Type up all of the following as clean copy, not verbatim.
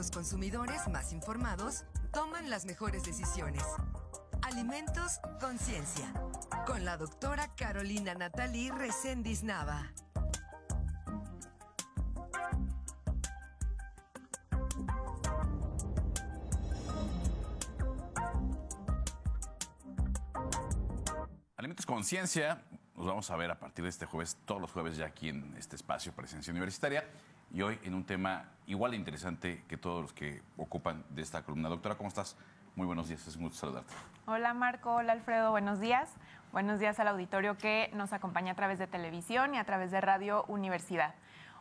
los consumidores más informados toman las mejores decisiones. Alimentos Conciencia, con la doctora Carolina Natalí Reséndiz Nava. Alimentos Conciencia, nos vamos a ver a partir de este jueves, todos los jueves ya aquí en este espacio Presencia Universitaria, y hoy en un tema igual de interesante que todos los que ocupan de esta columna. Doctora, ¿cómo estás? Muy buenos días, es un gusto saludarte. Hola Marco, hola Alfredo, buenos días. Buenos días al auditorio que nos acompaña a través de televisión y a través de Radio Universidad.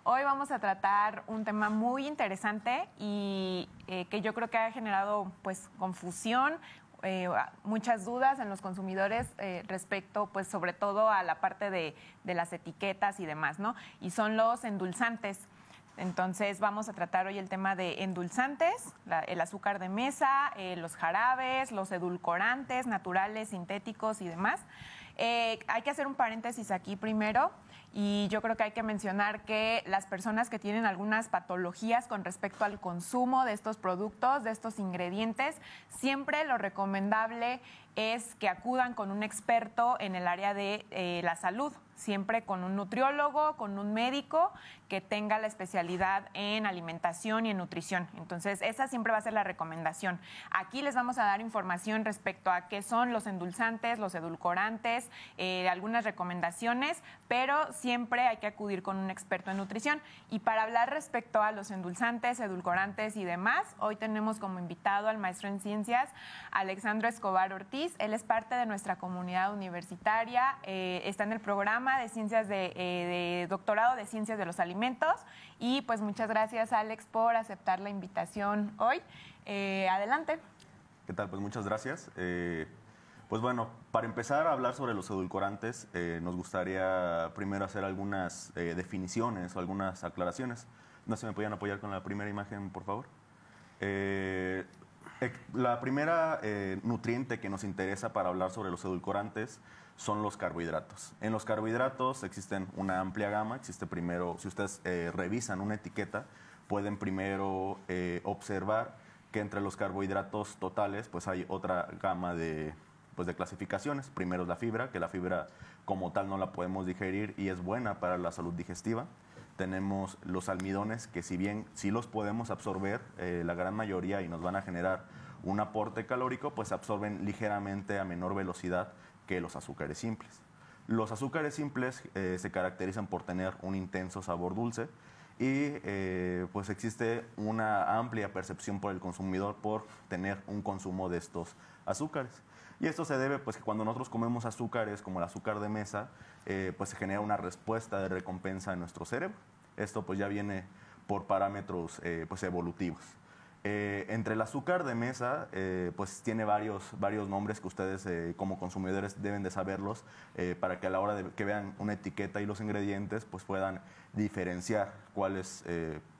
Hoy vamos a tratar un tema muy interesante y que yo creo que ha generado pues confusión, muchas dudas en los consumidores respecto, pues sobre todo a la parte de las etiquetas y demás, ¿no? Y son los endulzantes. Entonces vamos a tratar hoy el tema de endulzantes, el azúcar de mesa, los jarabes, los edulcorantes naturales, sintéticos y demás. Hay que hacer un paréntesis aquí primero y yo creo que hay que mencionar que las personas que tienen algunas patologías con respecto al consumo de estos productos, de estos ingredientes, siempre lo recomendable es que acudan con un experto en el área de la salud, siempre con un nutriólogo, con un médico que tenga la especialidad en alimentación y en nutrición. Entonces, esa siempre va a ser la recomendación. Aquí les vamos a dar información respecto a qué son los endulzantes, los edulcorantes, algunas recomendaciones, pero siempre hay que acudir con un experto en nutrición. Y para hablar respecto a los endulzantes, edulcorantes y demás, hoy tenemos como invitado al maestro en ciencias, Alexandro Escobar Ortiz. Él es parte de nuestra comunidad universitaria, está en el programa de ciencias de doctorado de ciencias de los alimentos y pues muchas gracias Alex por aceptar la invitación hoy. Adelante. ¿Qué tal? Pues muchas gracias. Pues bueno, para empezar a hablar sobre los edulcorantes, nos gustaría primero hacer algunas definiciones o algunas aclaraciones. No sé si me podían apoyar con la primera imagen, por favor. La primera nutriente que nos interesa para hablar sobre los edulcorantes son los carbohidratos. En los carbohidratos existen una amplia gama. Existe primero, si ustedes revisan una etiqueta, pueden primero observar que entre los carbohidratos totales pues hay otra gama de clasificaciones. Primero es la fibra, que la fibra como tal no la podemos digerir y es buena para la salud digestiva. Tenemos los almidones, que si bien sí los podemos absorber, la gran mayoría, y nos van a generar un aporte calórico, pues absorben ligeramente a menor velocidad que los azúcares simples. Los azúcares simples se caracterizan por tener un intenso sabor dulce y pues existe una amplia percepción por el consumidor por tener un consumo de estos azúcares. Y esto se debe pues que cuando nosotros comemos azúcares como el azúcar de mesa, pues se genera una respuesta de recompensa en nuestro cerebro. Esto pues ya viene por parámetros pues evolutivos. Entre el azúcar de mesa pues tiene varios nombres que ustedes como consumidores deben de saberlos para que a la hora de que vean una etiqueta y los ingredientes pues puedan diferenciar cuáles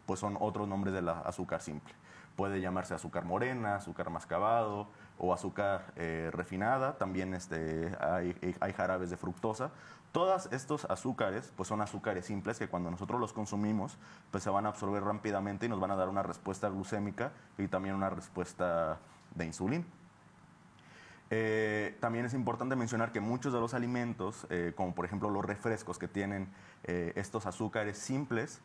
pues son otros nombres del azúcar simple. Puede llamarse azúcar morena, azúcar mascabado o azúcar refinada. También hay jarabes de fructosa. Todos estos azúcares pues son azúcares simples que cuando nosotros los consumimos pues se van a absorber rápidamente y nos van a dar una respuesta glucémica y también una respuesta de insulina. También es importante mencionar que muchos de los alimentos, como por ejemplo los refrescos que tienen estos azúcares simples,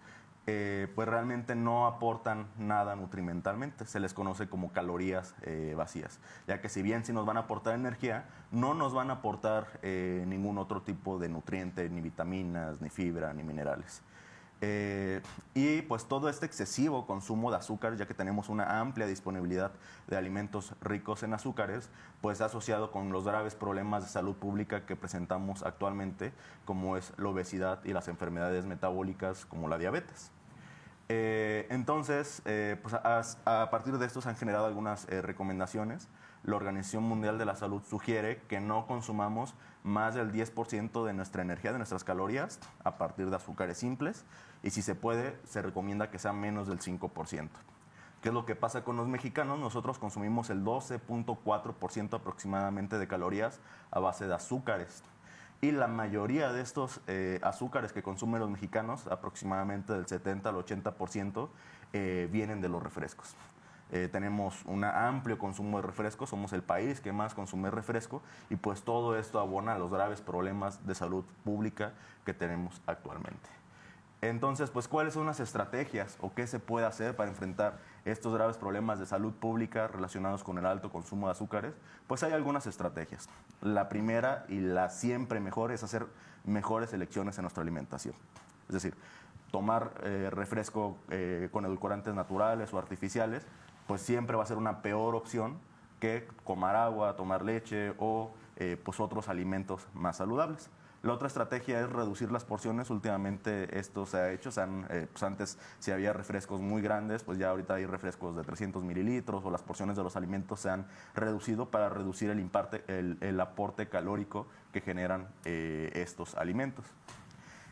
pues realmente no aportan nada nutrimentalmente. Se les conoce como calorías vacías, ya que si bien sí nos van a aportar energía, no nos van a aportar ningún otro tipo de nutriente, ni vitaminas, ni fibra, ni minerales. Y pues todo este excesivo consumo de azúcar, ya que tenemos una amplia disponibilidad de alimentos ricos en azúcares, pues asociado con los graves problemas de salud pública que presentamos actualmente, como es la obesidad y las enfermedades metabólicas como la diabetes. Entonces, pues a partir de esto se han generado algunas recomendaciones. La Organización Mundial de la Salud sugiere que no consumamos más del 10% de nuestra energía, de nuestras calorías, a partir de azúcares simples. Y si se puede, se recomienda que sea menos del 5%. ¿Qué es lo que pasa con los mexicanos? Nosotros consumimos el 12.4% aproximadamente de calorías a base de azúcares. Y la mayoría de estos azúcares que consumen los mexicanos, aproximadamente del 70 al 80%, vienen de los refrescos. Tenemos un amplio consumo de refrescos, somos el país que más consume refresco y pues todo esto abona a los graves problemas de salud pública que tenemos actualmente. Entonces, pues, ¿cuáles son las estrategias o qué se puede hacer para enfrentar estos graves problemas de salud pública relacionados con el alto consumo de azúcares? Pues hay algunas estrategias. La primera y la siempre mejor es hacer mejores elecciones en nuestra alimentación. Es decir, tomar refresco con edulcorantes naturales o artificiales, pues siempre va a ser una peor opción que tomar agua, tomar leche o pues otros alimentos más saludables. La otra estrategia es reducir las porciones. Últimamente esto se ha hecho. Pues antes, si había refrescos muy grandes, pues ya ahorita hay refrescos de 300 mililitros o las porciones de los alimentos se han reducido para reducir el aporte calórico que generan estos alimentos.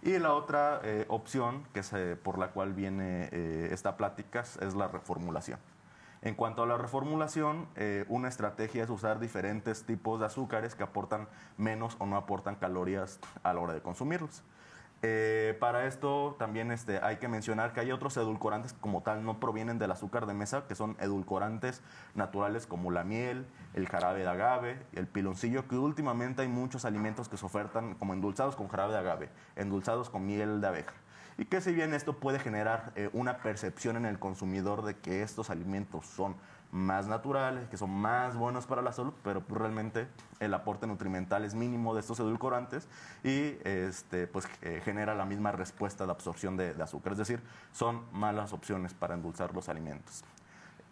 Y la otra opción que por la cual viene esta plática es la reformulación. En cuanto a la reformulación, una estrategia es usar diferentes tipos de azúcares que aportan menos o no aportan calorías a la hora de consumirlos. Para esto también hay que mencionar que hay otros edulcorantes que como tal no provienen del azúcar de mesa, que son edulcorantes naturales como la miel, el jarabe de agave, el piloncillo, que últimamente hay muchos alimentos que se ofertan como endulzados con jarabe de agave, endulzados con miel de abeja. Y que si bien esto puede generar una percepción en el consumidor de que estos alimentos son más naturales, que son más buenos para la salud, pero pues realmente el aporte nutrimental es mínimo de estos edulcorantes y genera la misma respuesta de absorción de azúcar. Es decir, son malas opciones para endulzar los alimentos.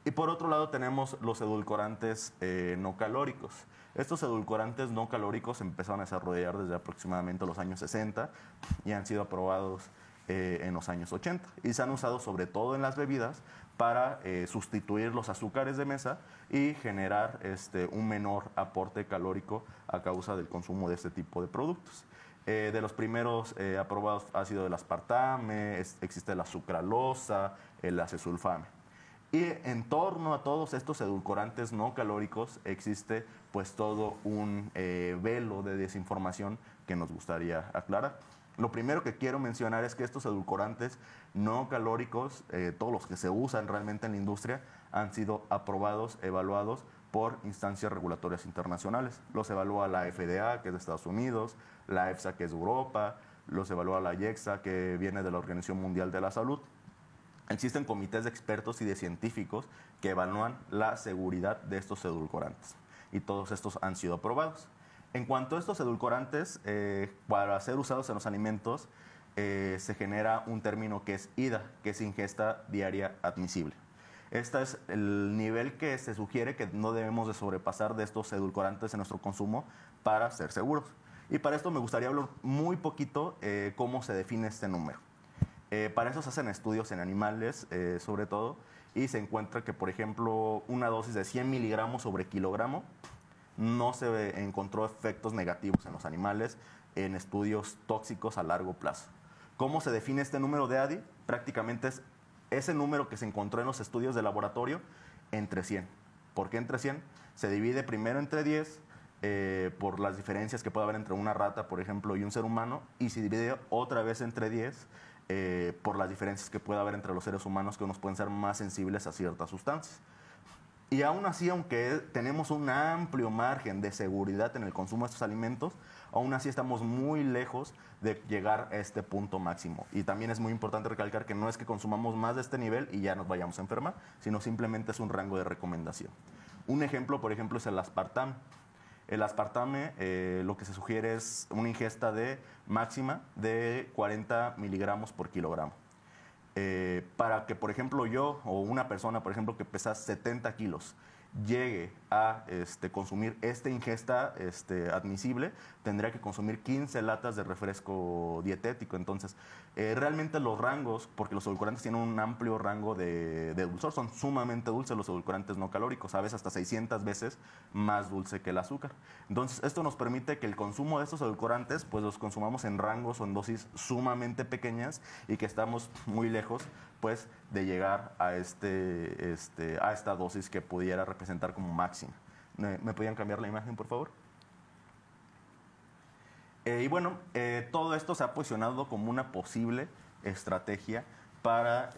Y por otro lado tenemos los edulcorantes no calóricos. Estos edulcorantes no calóricos se empezaron a desarrollar desde aproximadamente los años 60 y han sido aprobados en los años 80 y se han usado sobre todo en las bebidas para sustituir los azúcares de mesa y generar un menor aporte calórico a causa del consumo de este tipo de productos. De los primeros aprobados ha sido el aspartame, existe la sucralosa, el acesulfame. Y en torno a todos estos edulcorantes no calóricos existe pues todo un velo de desinformación que nos gustaría aclarar. Lo primero que quiero mencionar es que estos edulcorantes no calóricos, todos los que se usan realmente en la industria, han sido aprobados, evaluados por instancias regulatorias internacionales. Los evalúa la FDA, que es de Estados Unidos, la EFSA, que es de Europa, los evalúa la IECSA, que viene de la Organización Mundial de la Salud. Existen comités de expertos y de científicos que evalúan la seguridad de estos edulcorantes y todos estos han sido aprobados. En cuanto a estos edulcorantes, para ser usados en los alimentos, se genera un término que es IDA, que es ingesta diaria admisible. Este es el nivel que se sugiere que no debemos de sobrepasar de estos edulcorantes en nuestro consumo para ser seguros. Y para esto me gustaría hablar muy poquito cómo se define este número. Para eso se hacen estudios en animales, sobre todo, y se encuentra que, por ejemplo, una dosis de 100 miligramos sobre kilogramo no se encontró efectos negativos en los animales en estudios tóxicos a largo plazo. ¿Cómo se define este número de ADI? Prácticamente es ese número que se encontró en los estudios de laboratorio entre 100. ¿Por qué entre 100? Se divide primero entre 10 por las diferencias que puede haber entre una rata, por ejemplo, y un ser humano, y se divide otra vez entre 10 por las diferencias que puede haber entre los seres humanos, que unos pueden ser más sensibles a ciertas sustancias. Y aún así, aunque tenemos un amplio margen de seguridad en el consumo de estos alimentos, aún así estamos muy lejos de llegar a este punto máximo. Y también es muy importante recalcar que no es que consumamos más de este nivel y ya nos vayamos a enfermar, sino simplemente es un rango de recomendación. Un ejemplo, por ejemplo, es el aspartame. El aspartame, lo que se sugiere es una ingesta máxima de 40 miligramos por kilogramo. Para que, por ejemplo, yo o una persona, por ejemplo, que pesa 70 kilos, llegue a consumir esta ingesta admisible, tendría que consumir 15 latas de refresco dietético. Entonces, realmente los rangos, porque los edulcorantes tienen un amplio rango de dulzor, son sumamente dulces los edulcorantes no calóricos, a veces hasta 600 veces más dulce que el azúcar. Entonces, esto nos permite que el consumo de estos edulcorantes, pues los consumamos en rangos o en dosis sumamente pequeñas y que estamos muy lejos, pues, de llegar a esta dosis que pudiera representar como máxima. ¿Me podían cambiar la imagen, por favor? Y bueno, todo esto se ha posicionado como una posible estrategia para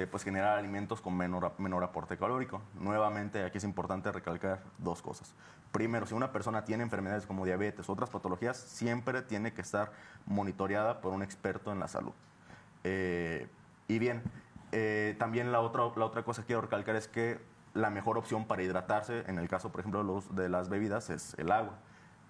pues generar alimentos con menor aporte calórico. Nuevamente, aquí es importante recalcar dos cosas. Primero, si una persona tiene enfermedades como diabetes o otras patologías, siempre tiene que estar monitoreada por un experto en la salud. Y bien, también la otra cosa que quiero recalcar es que la mejor opción para hidratarse, en el caso, por ejemplo, de las bebidas, es el agua.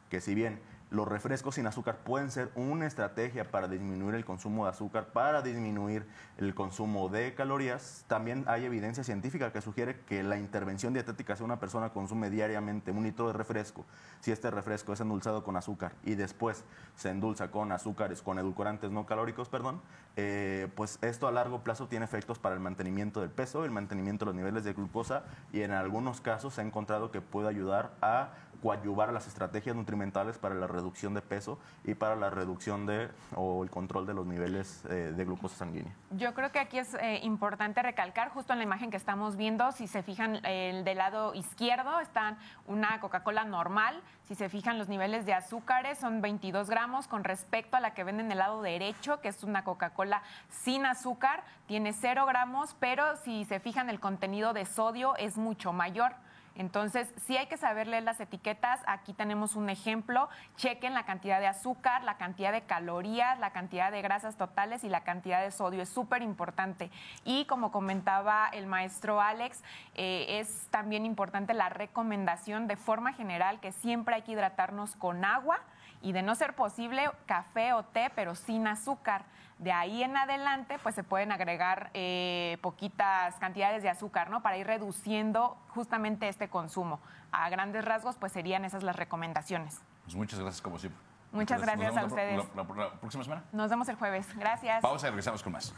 Que si bien los refrescos sin azúcar pueden ser una estrategia para disminuir el consumo de azúcar, para disminuir el consumo de calorías, también hay evidencia científica que sugiere que la intervención dietética, si una persona consume diariamente 1 litro de refresco, si este refresco es endulzado con azúcar y después se endulza con azúcares, con edulcorantes no calóricos, pues esto a largo plazo tiene efectos para el mantenimiento del peso, el mantenimiento de los niveles de glucosa, y en algunos casos se ha encontrado que puede ayudar a coadyuvar a las estrategias nutrimentales para la reducción de peso y para la reducción o el control de los niveles de glucosa sanguínea. Yo creo que aquí es importante recalcar, justo en la imagen que estamos viendo, si se fijan, del lado izquierdo está una Coca-Cola normal. Si se fijan, los niveles de azúcares son 22 gramos con respecto a la que venden del lado derecho, que es una Coca-Cola sin azúcar, tiene 0 gramos, pero si se fijan, el contenido de sodio es mucho mayor. Entonces, sí hay que saber leer las etiquetas. Aquí tenemos un ejemplo. Chequen la cantidad de azúcar, la cantidad de calorías, la cantidad de grasas totales y la cantidad de sodio. Es súper importante. Y como comentaba el maestro Alex, es también importante la recomendación de forma general que siempre hay que hidratarnos con agua y, de no ser posible, café o té, pero sin azúcar. De ahí en adelante, pues se pueden agregar poquitas cantidades de azúcar, ¿no? Para ir reduciendo justamente este consumo. A grandes rasgos, pues serían esas las recomendaciones. Pues muchas gracias, como siempre. Muchas gracias a ustedes. La próxima semana. Nos vemos el jueves. Gracias. Pausa y regresamos con más.